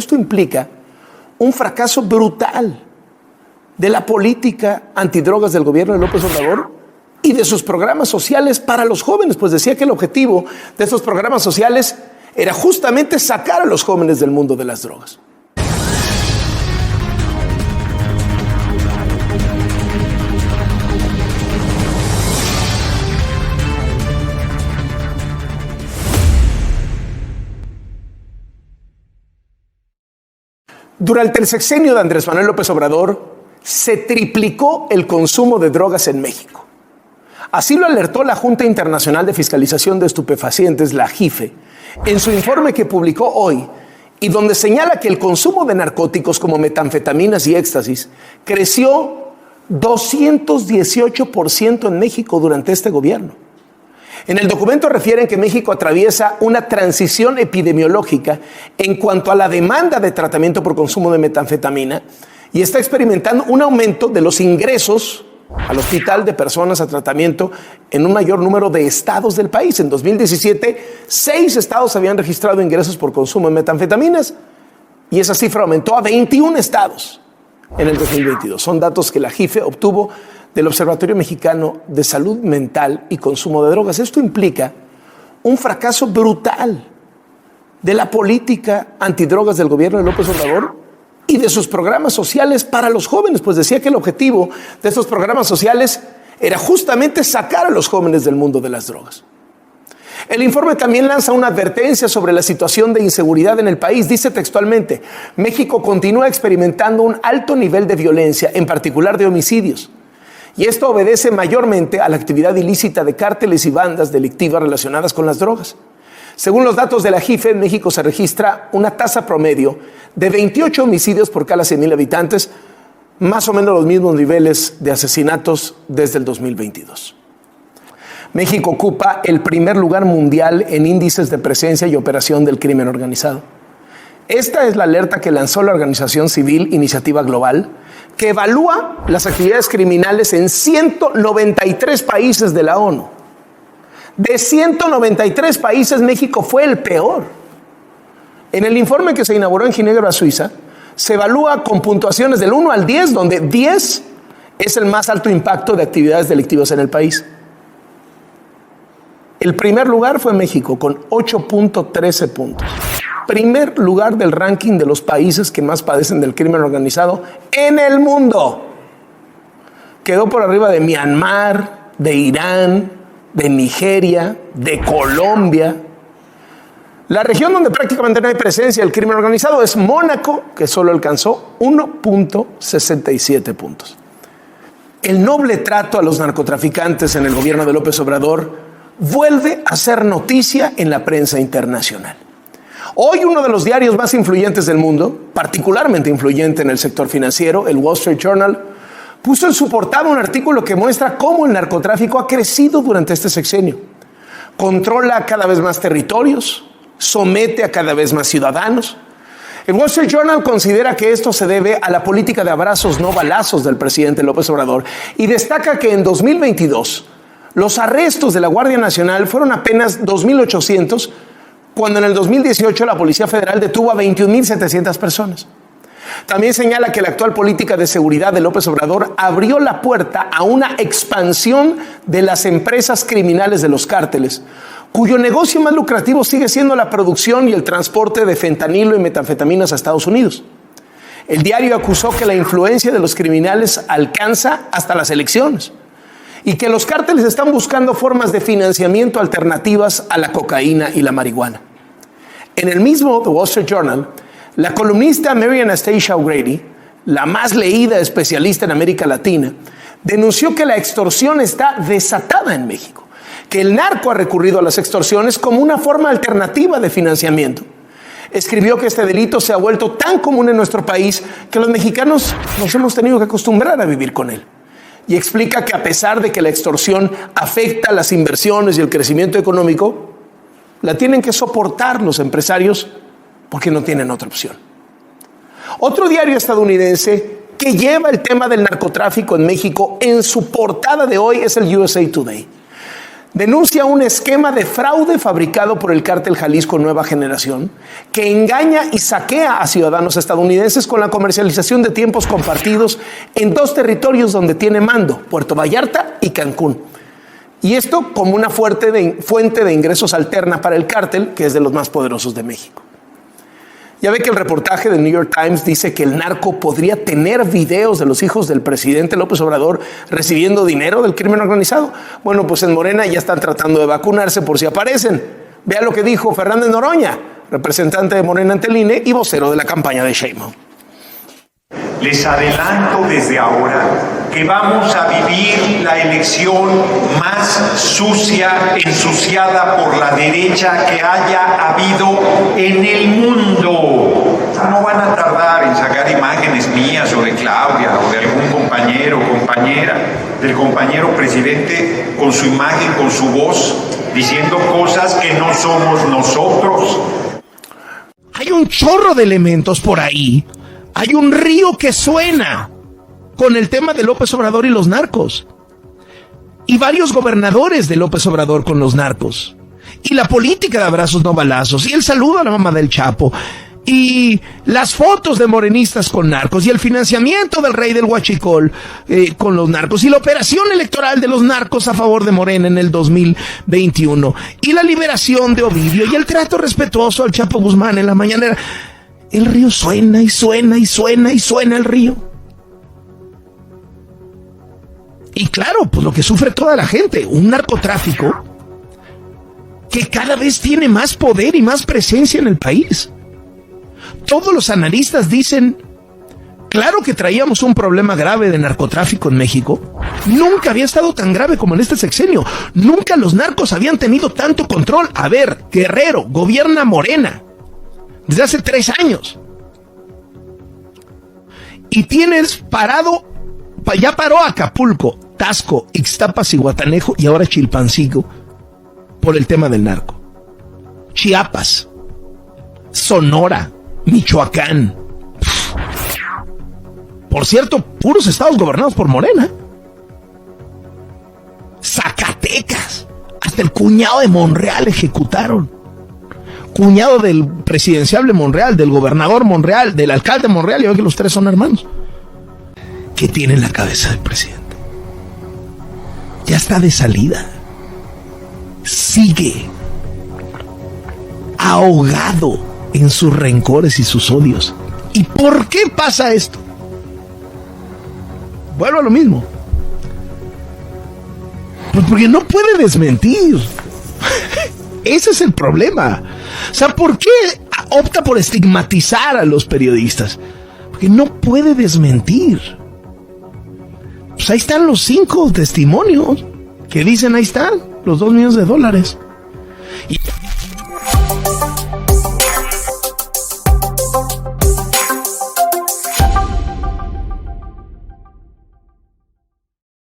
Esto implica un fracaso brutal de la política antidrogas del gobierno de López Obrador y de sus programas sociales para los jóvenes, pues decía que el objetivo de estos programas sociales era justamente sacar a los jóvenes del mundo de las drogas. Durante el sexenio de Andrés Manuel López Obrador, se triplicó el consumo de drogas en México. Así lo alertó la Junta Internacional de Fiscalización de Estupefacientes, la JIFE, en su informe que publicó hoy, y donde señala que el consumo de narcóticos como metanfetaminas y éxtasis creció 218% en México durante este gobierno. En el documento refieren que México atraviesa una transición epidemiológica en cuanto a la demanda de tratamiento por consumo de metanfetamina y está experimentando un aumento de los ingresos al hospital de personas a tratamiento en un mayor número de estados del país. En 2017, 6 estados habían registrado ingresos por consumo de metanfetaminas y esa cifra aumentó a 21 estados en el 2022. Son datos que la JIFE obtuvo del Observatorio Mexicano de Salud Mental y Consumo de Drogas. Esto implica un fracaso brutal de la política antidrogas del gobierno de López Obrador y de sus programas sociales para los jóvenes, pues decía que el objetivo de estos programas sociales era justamente sacar a los jóvenes del mundo de las drogas. El informe también lanza una advertencia sobre la situación de inseguridad en el país. Dice textualmente: México continúa experimentando un alto nivel de violencia, en particular de homicidios. Y esto obedece mayormente a la actividad ilícita de cárteles y bandas delictivas relacionadas con las drogas. Según los datos de la JIFE, en México se registra una tasa promedio de 28 homicidios por cada 100,000 habitantes, más o menos los mismos niveles de asesinatos desde el 2022. México ocupa el primer lugar mundial en índices de presencia y operación del crimen organizado. Esta es la alerta que lanzó la organización civil Iniciativa Global, que evalúa las actividades criminales en 193 países de la ONU. De 193 países, México fue el peor. En el informe que se inauguró en Ginebra, Suiza, se evalúa con puntuaciones del 1 al 10, donde 10 es el más alto impacto de actividades delictivas en el país. El primer lugar fue México, con 8.13 puntos. Primer lugar del ranking de los países que más padecen del crimen organizado en el mundo. Quedó por arriba de Myanmar, de Irán, de Nigeria, de Colombia. La región donde prácticamente no hay presencia del crimen organizado es Mónaco, que solo alcanzó 1.67 puntos. El noble trato a los narcotraficantes en el gobierno de López Obrador vuelve a ser noticia en la prensa internacional. Hoy uno de los diarios más influyentes del mundo, particularmente influyente en el sector financiero, el Wall Street Journal, puso en su portada un artículo que muestra cómo el narcotráfico ha crecido durante este sexenio. Controla cada vez más territorios, somete a cada vez más ciudadanos. El Wall Street Journal considera que esto se debe a la política de abrazos no balazos del presidente López Obrador y destaca que en 2022 los arrestos de la Guardia Nacional fueron apenas 2.800, cuando en el 2018 la Policía Federal detuvo a 21.700 personas. También señala que la actual política de seguridad de López Obrador abrió la puerta a una expansión de las empresas criminales de los cárteles, cuyo negocio más lucrativo sigue siendo la producción y el transporte de fentanilo y metanfetaminas a Estados Unidos. El diario acusó que la influencia de los criminales alcanza hasta las elecciones y que los cárteles están buscando formas de financiamiento alternativas a la cocaína y la marihuana. En el mismo The Wall Street Journal, la columnista Mary Anastasia O'Grady, la más leída especialista en América Latina, denunció que la extorsión está desatada en México, que el narco ha recurrido a las extorsiones como una forma alternativa de financiamiento. Escribió que este delito se ha vuelto tan común en nuestro país que los mexicanos nos hemos tenido que acostumbrar a vivir con él. Y explica que a pesar de que la extorsión afecta las inversiones y el crecimiento económico, la tienen que soportar los empresarios porque no tienen otra opción. Otro diario estadounidense que lleva el tema del narcotráfico en México en su portada de hoy es el USA Today. denuncia un esquema de fraude fabricado por el cártel Jalisco Nueva Generación que engaña y saquea a ciudadanos estadounidenses con la comercialización de tiempos compartidos en 2 territorios donde tiene mando, Puerto Vallarta y Cancún. Y esto como una fuente de ingresos alterna para el cártel, que es de los más poderosos de México. Ya ve que el reportaje del New York Times dice que el narco podría tener videos de los hijos del presidente López Obrador recibiendo dinero del crimen organizado. Bueno, pues en Morena ya están tratando de vacunarse por si aparecen. Vea lo que dijo Fernández Noroña, representante de Morena ante el INE y vocero de la campaña de Sheinbaum. Les adelanto desde ahora que vamos a vivir la elección más sucia, ensuciada por la derecha que haya habido en el mundo. No van a tardar en sacar imágenes mías o de Claudia o de algún compañero o compañera, del compañero presidente con su imagen, con su voz, diciendo cosas que no somos nosotros. Hay un chorro de elementos por ahí. Hay un río que suena con el tema de López Obrador y los narcos. Y varios gobernadores de López Obrador con los narcos. Y la política de abrazos no balazos. Y el saludo a la mamá del Chapo. Y las fotos de morenistas con narcos. Y el financiamiento del rey del Huachicol con los narcos. Y la operación electoral de los narcos a favor de Morena en el 2021. Y la liberación de Ovidio. Y el trato respetuoso al Chapo Guzmán en la mañanera. El río suena y suena y suena y suena el río. Y claro, pues lo que sufre toda la gente, un narcotráfico que cada vez tiene más poder y más presencia en el país. Todos los analistas dicen, claro que traíamos un problema grave de narcotráfico en México. Nunca había estado tan grave como en este sexenio. Nunca los narcos habían tenido tanto control. A ver, Guerrero, gobierna Morena desde hace 3 años. Y tienes parado, ya paró Acapulco, Taxco, Ixtapas y Guatanejo y ahora Chilpancingo por el tema del narco. Chiapas, Sonora, Michoacán. Por cierto, puros estados gobernados por Morena. Zacatecas, hasta el cuñado de Monreal ejecutaron. Cuñado del presidencial de Monreal, del gobernador Monreal, del alcalde Monreal, y veo que los 3 son hermanos. ¿Qué tiene en la cabeza del presidente? Ya está de salida. Sigue ahogado en sus rencores y sus odios. ¿Y por qué pasa esto? Vuelvo a lo mismo. Pues porque no puede desmentir. Ese es el problema. O sea, ¿por qué opta por estigmatizar a los periodistas? Porque no puede desmentir. Pues ahí están los 5 testimonios que dicen, ahí están los $2 millones.